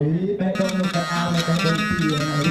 Bé con cái ao này con bên kia này.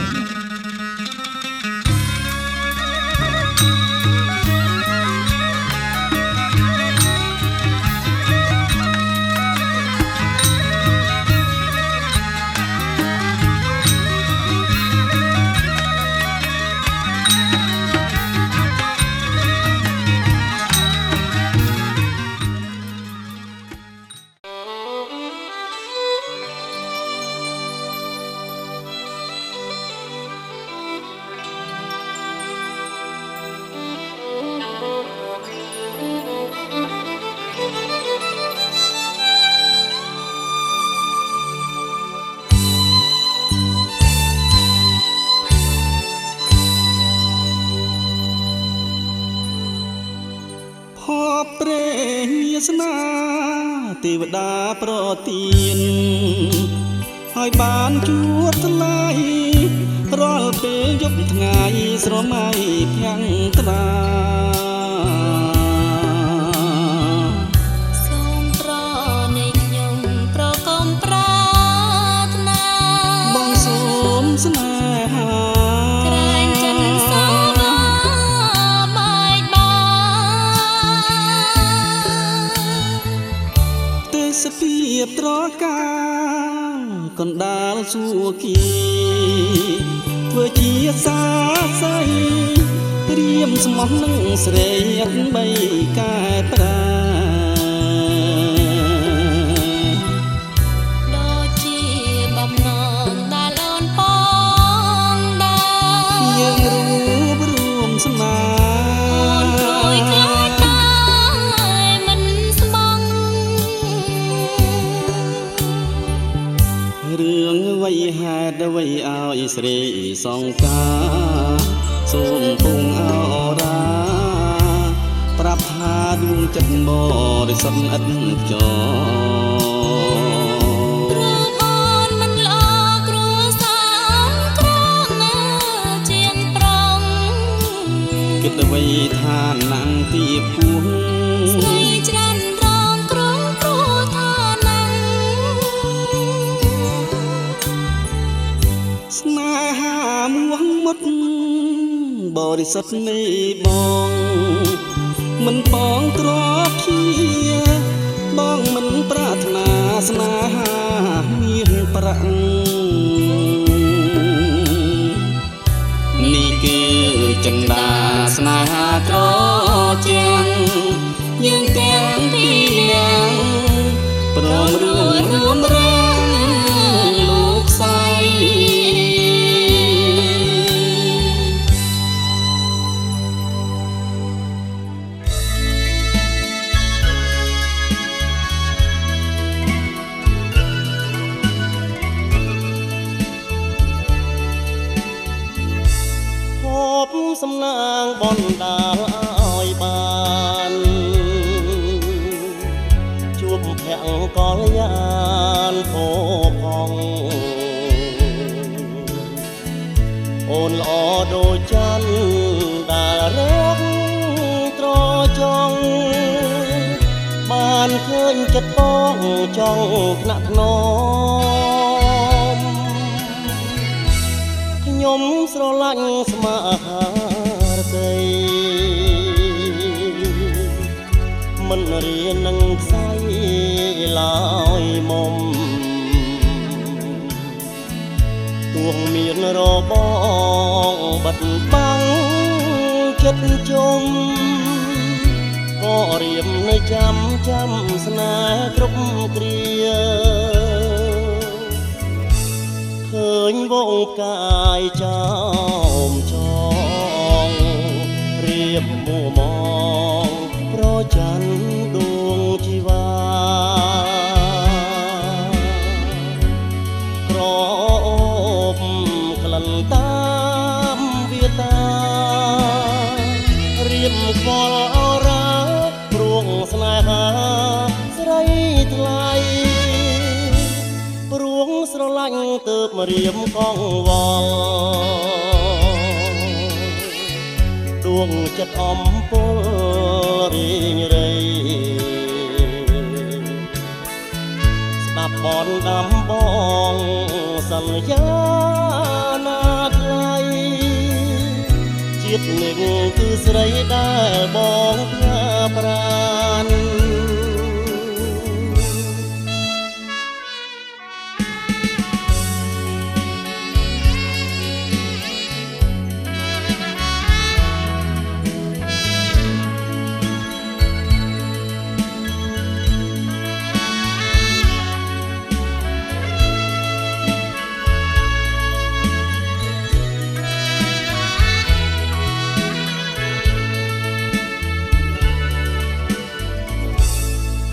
ព្រះញាសនាទេវតាប្រទានហើយបានជួបថ្លៃរាល់ពេលយប់ថ្ងៃស្រមៃភាំងត្រាសូមប្រនៃខ្ញុំប្រកុំប្រាថ្នាបងសូមស្នេហាក្រែងចិនសាបាយទេសភាពត្រកាកណ្ដាលសួគីធ្វើជាសាស័យព្រាមស្មោះនឹងស្រីអត់បីកែប្រាដូចជាបំណងដែលអូនបងដែរយើងរួមស្មាអូនព្រួយខ្លាចតែមិនស្មងរឿងអ្វីហេតុអ្វីឲ្យស្រីសង្ការសូមពងអរាប្រាប់ថាដួងចិត្តបរិសុទ្ធឥតខ្យល់ព្រោះអូនមិនល្អគ្រួសារក្រងជាងប្រងគិតអ្វីថាណាំងទីពួងស្រីច្រើនរងគ្រោះព្រោះថាណាំងស្នេហាមួងមុតបរិសុទ្ធនៃបងមិនបងទ្រព្យាបងមិនប្រាថ្នាស្នេហាមានប្រាក់នេះគឺចិន្តាស្នេហាត្រជាងយើងទាំងពីរនាក់ព្រមរួមរាំលោកស្រីសំណាងបណ្ដាលឲ្យបានជួបភក្តិកល្យានផោផងអូនល្អដូចច័ន្ទដែលរកត្រចង់បានឃើញចិត្តបងចង់ថ្នាក់ថ្នមខ្ញុំស្រឡាញ់ស្មារតីមិនរៀននឹងខ្សែឡើយមុំទួងមានរបងបិទបាំងចិត្តជុំក៏រៀមនៅចាំស្នេហ៍គ្រប់គ្រាឃើញវងផ្កាយចោមចងរៀបមួមងប្រច័នដួងជីវាក្រអូបក្លិនតាមវាតារៀបខ្វល់អរ៉ាព្រួងស្នេហាស្រីថ្លៃព្រួងស្រឡាញ់ទើបមករៀមកងវល់ដួងចិត្តអំពលរីងរៃស្ដាប់បនដំ បងសន្យាណាថ្លៃជាតិនឹងគឺស្រីដែលបងផ្ញើប្រាន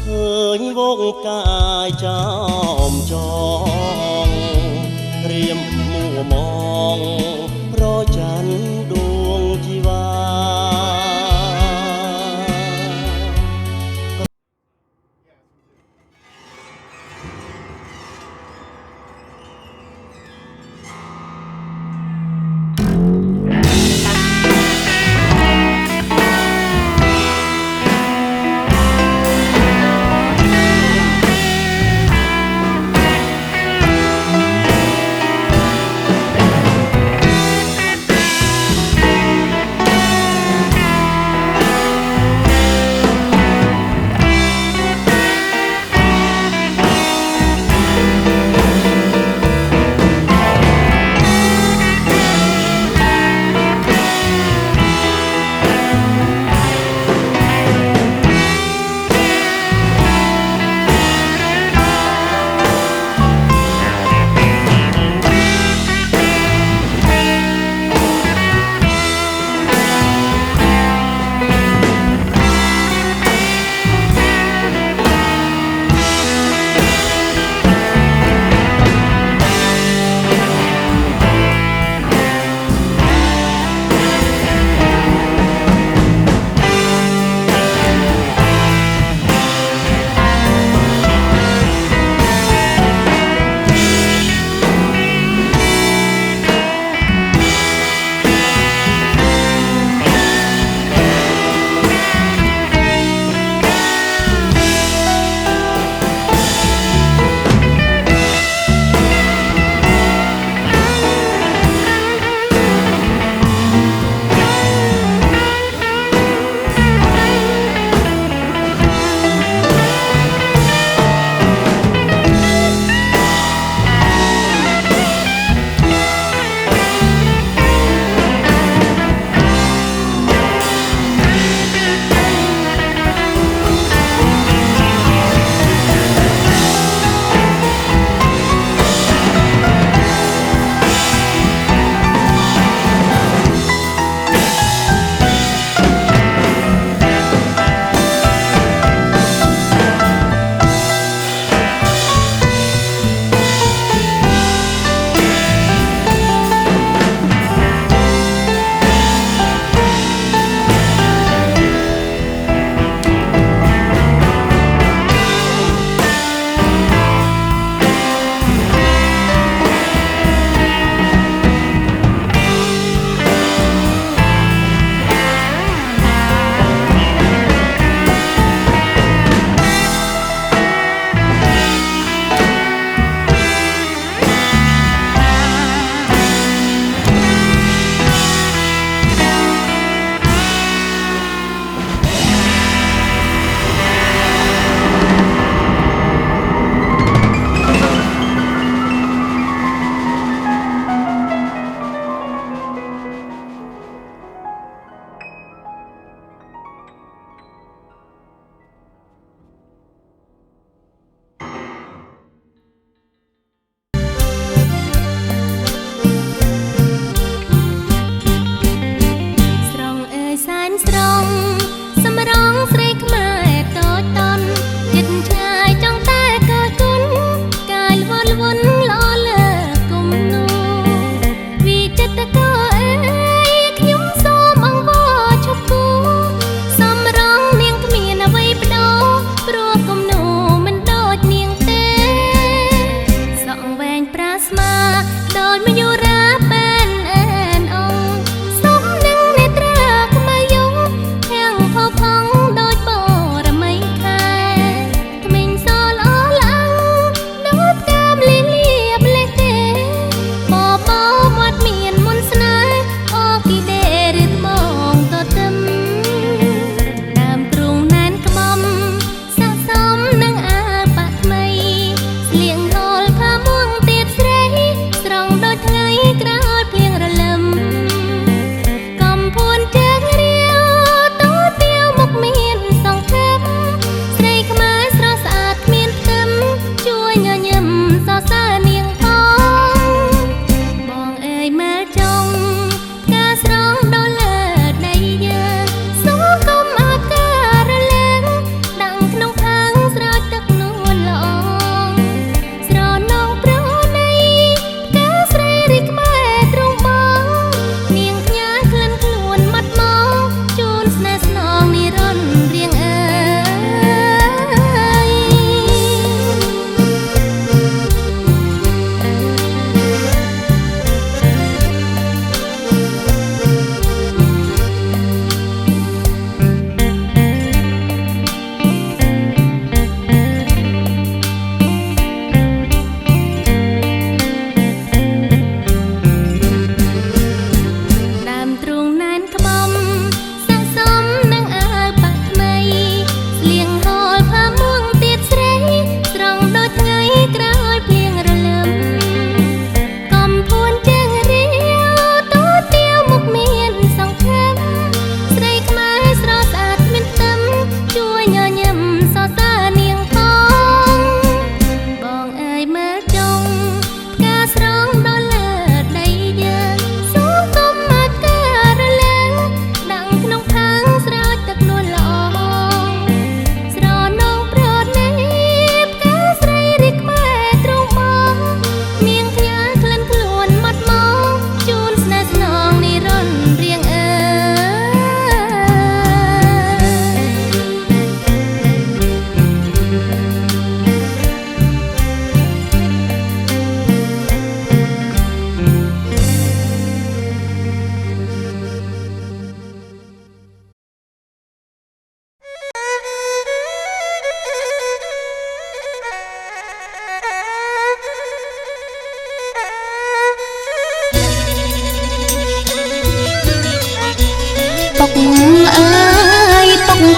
ឃើញវងកាយចំចងក្រៀមមួមងប្រច័នដួងជីវា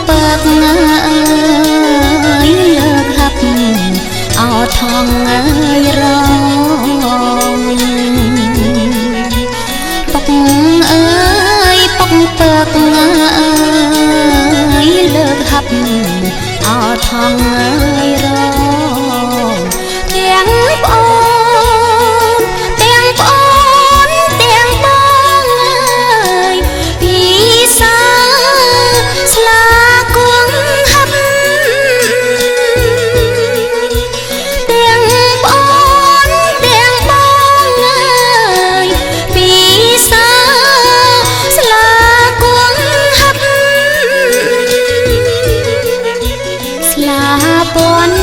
ពើកអើយលើកហាប់អោថងអើយរងពុកអើយពុកពើកអើយលើកហាប់អោថងអើយរងទាំងប្អូនទាំងប្អូនទាំងបងអើយពីសាស្លាគង់ហាប់ទាំងប្អូនទាំងបងអើយពីសាស្លាគង់ហាប់ស្លាពន់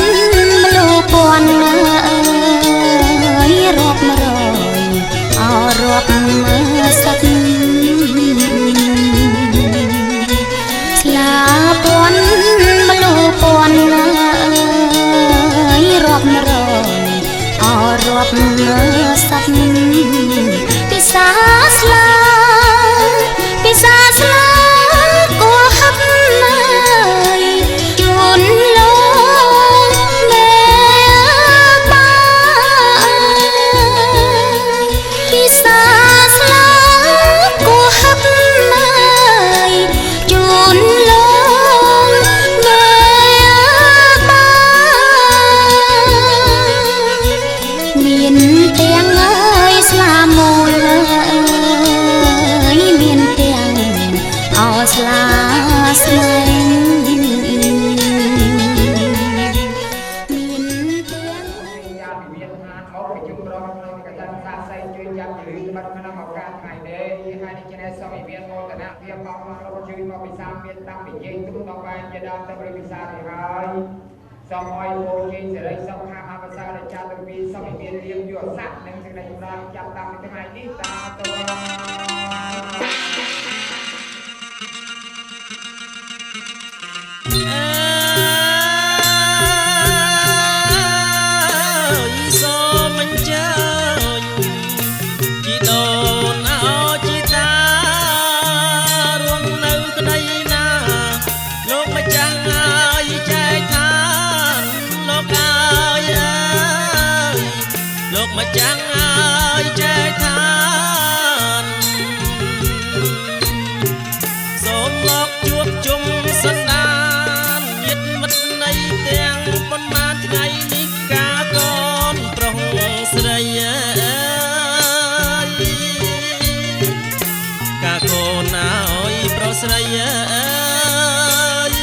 មលោពន់អើយរាប់មរយអរាប់មើសឹកស្លាពន់មលោពន់អើយរាប់មរយអរាប់មើសឹកពិសាស្លាពិសាស្លាគួហាប់អើយជូនលោកមេបាពិសាស្លាគួហាប់អើយជូនលោកមេបាមានទាំងអើយស្លាមូលអើយមានទាំងអោស្លាស្លែងមានទាំង យ៉ាវិមានអានមកប្រជុំរងក្នុងកតាសាស័យជួយចាប់ជឿបាត់ក្នុងឱកាសថ្ងៃនេះហើយនេះជាសមវិមានមោទនភាពមកក្នុងជួយមកពិសាមានតាំងពីយើងទុំដល់បែបជាដើមទៅពិសានេះហើយសូមឲ្យពរជ័យសិរីសុខខាងអបសារចាទាំងពីរសមវិមានរៀបយុទ្ធសាស្ត្រនិងសេចក្តីចម្រើនចាប់តាំងពីថ្ងៃនេះតាទៅ សូមអញ្ជើញជីដូនអោជីតារួមនៅក្តីណាលោកម្ចាស់ហើយចែកឋានលោកអើយអើយលោកម្ចាស់ហើយចែកឋានសូមមកជួបជុំសន្តានញាតិមិត្តនៃទាំងប៉ុន្មានថ្ងៃនេះការកូនប្រុសស្រីអើយការកូនអើយប្រុសស្រីអើយ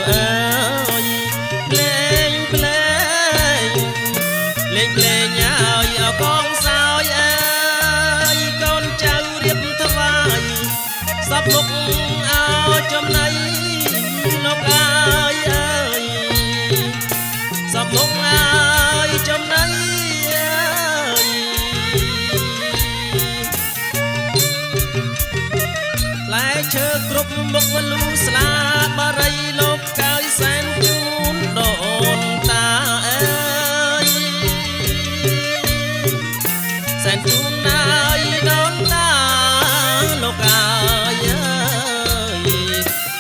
អើយលេងភ្លេងលេងភ្លេងអើយអកងសោយអើយកូនចៅរៀបថ្វាយសពមុខអោចំណៃលោកអើយអើយសពមុខអើយចំណៃអើយផ្លែឈើគ្រប់មុខមលូស្លាបារីលោកកើយសែនជូនដូនតាអើយសែនជូនណាយដូនតាលោកអើយអើយ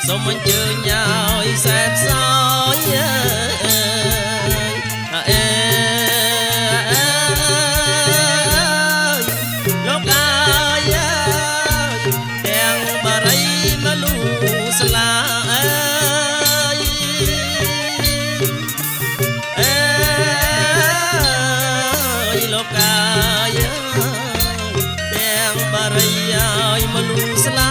សូមអញ្ជើញឲ្យសែបសោយអើយអើយលោកអើយអើយទាំងបារីមលូស្លាអើយអើយលោកអើយអើយទាំងបារីឲ្យមលូស្លា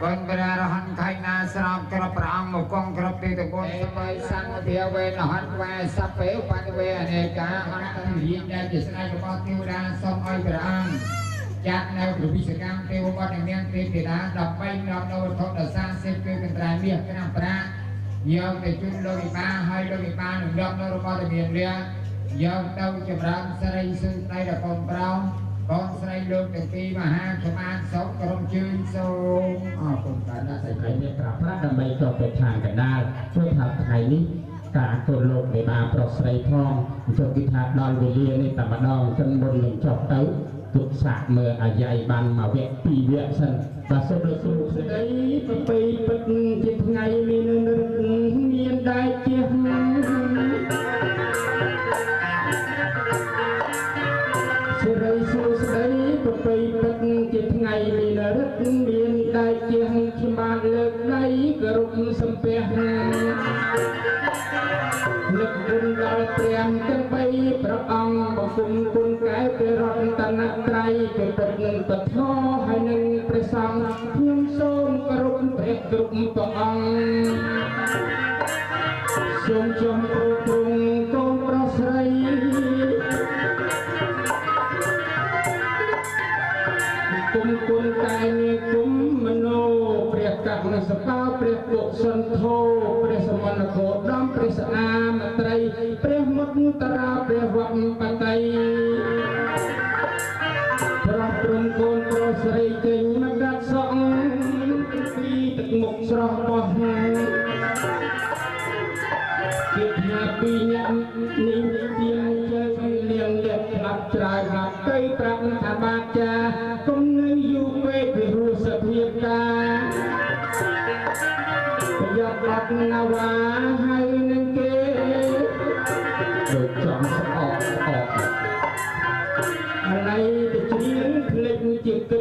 កូនព្រះរហន្តខៃណាស្រោបក្របព្រះអង្គមកគង់ក្របទីតគុណសម័យសង្ឃភាវេរហន្តវ៉ែសព្វេបណ្ឌវេអនេកាអន្តរវិញ្ញាណជាស្នេហ៍របស់ទេវតាសូមឲ្យព្រះអង្គចាត់នៅប្រវិសកម្មទេវបុត្រនិងនាងទេពធីតាដើម្បីនាំនៅវត្ថុដ៏ស័ក្តិសិទ្ធិគឺកន្ត្រៃមាសឆ្នាំប្រាក់យកទៅជូនលោកវិបាហើយលោកវិបានឹងយកនៅរបស់ទៅមានលះយកទៅចម្រើនសិរីសួស្ដីដល់កូនប្រុសកូនស្រីលោកទាំងពីរមហាសម្អាតសុខក្រុមជើញសូមអរគុណការដាក់សេចក្តីនេះប្រាប់ប្រាស់ដើម្បីចុះទៅឋានកណ្ដាលព្រោះថាថ្ងៃនេះការកូនលោកមេបាប្រុសស្រីផងចុះគិតថាដល់វេលានេះតែម្ដងចឹងមុននឹងចុះទៅទុកសាកមើលអាយ៉ៃបានមកវគ្គ2វគ្គសិនបាទសូមលោកគ្រូស្ដីប្រពៃពិតជាថ្ងៃមានដែរជាសិរីសួស្ដីប្រពៃពិតជាថ្ងៃមានរិទ្ធមានដែរជាខ្ញុំបានលើកដៃគោរពសំពះនឹកគុណដល់ព្រះទាំងបីព្រះអង្គបង្គំគុណកែព្រះរតនត្រ័យព្រះពុទ្ធនិងពធហើយនឹងព្រះសង្ឃខ្ញុំសូមគោរពព្រះគ្រប់ព្រះអង្គសូមចំពោះទ្រង់កូនប្រុសស្រីគុំគុណកែនាគុំមโนព្រះករុណសបាព្រះកុសលធោព្រះសមណគោដមព្រះស្អាមត្រីព្រះមុតតរាព្រះវត្តបតីព្រះព្រំកូនប្រុសស្រីចេញមកដាត់សក់ពីទឹកមុខស្រស់បោះជាថាពីញាក់នេះទៀងជើងលៀងលៀកផ្លាត់ច្រាយហាត់ទៅប្រាប់ថាបាចាគុំនៅយូរពេកពីរសភាពការប្រយោគបាត់ណាវ៉ាហើយនឹងគេដូចចំស្អកស្អកហើយទៅជ្រៀងភ្លេចជាគិត